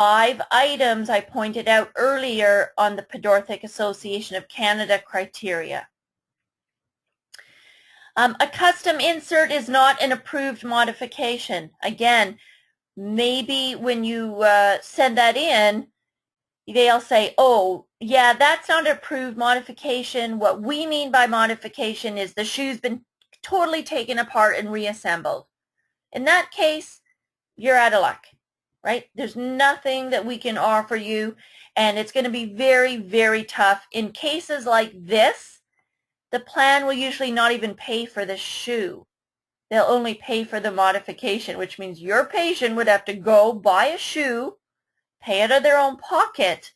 5 items I pointed out earlier on the Podorthic Association of Canada criteria. A custom insert is not an approved modification. Again, maybe when you send that in, they'll say, oh, yeah, that's not an approved modification. What we mean by modification is the shoe's been totally taken apart and reassembled. In that case, you're out of luck, right? There's nothing that we can offer you, and it's going to be very, very tough. In cases like this, the plan will usually not even pay for the shoe. They'll only pay for the modification, which means your patient would have to go buy a shoe, pay out of their own pocket,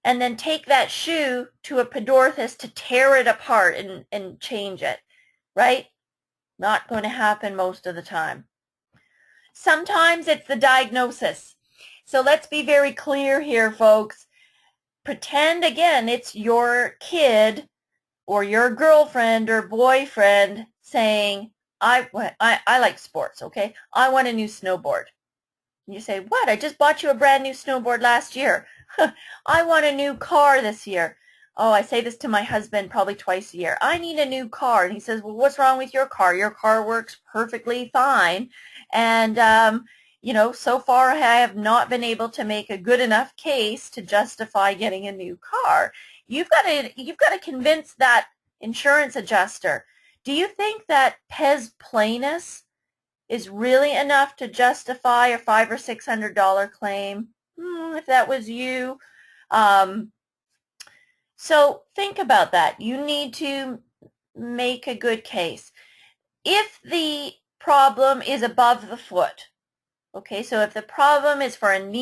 and then take that shoe to a podorthist to tear it apart and change it, right? Not going to happen most of the time. Sometimes it's the diagnosis. So let's be very clear here, folks. Pretend, again, it's your kid or your girlfriend or boyfriend saying, I like sports, okay? I want a new snowboard. And you say, what? I just bought you a brand new snowboard last year. I want a new car this year. Oh, I say this to my husband probably twice a year. I need a new car. And he says, well, what's wrong with your car? Your car works perfectly fine. And, you know, so far I have not been able to make a good enough case to justify getting a new car. You've got to convince that insurance adjuster. Do you think that pes planus is really enough to justify a $500 or $600 claim? If that was you. So think about that. You need to make a good case. If the problem is above the foot, okay, so if the problem is for a knee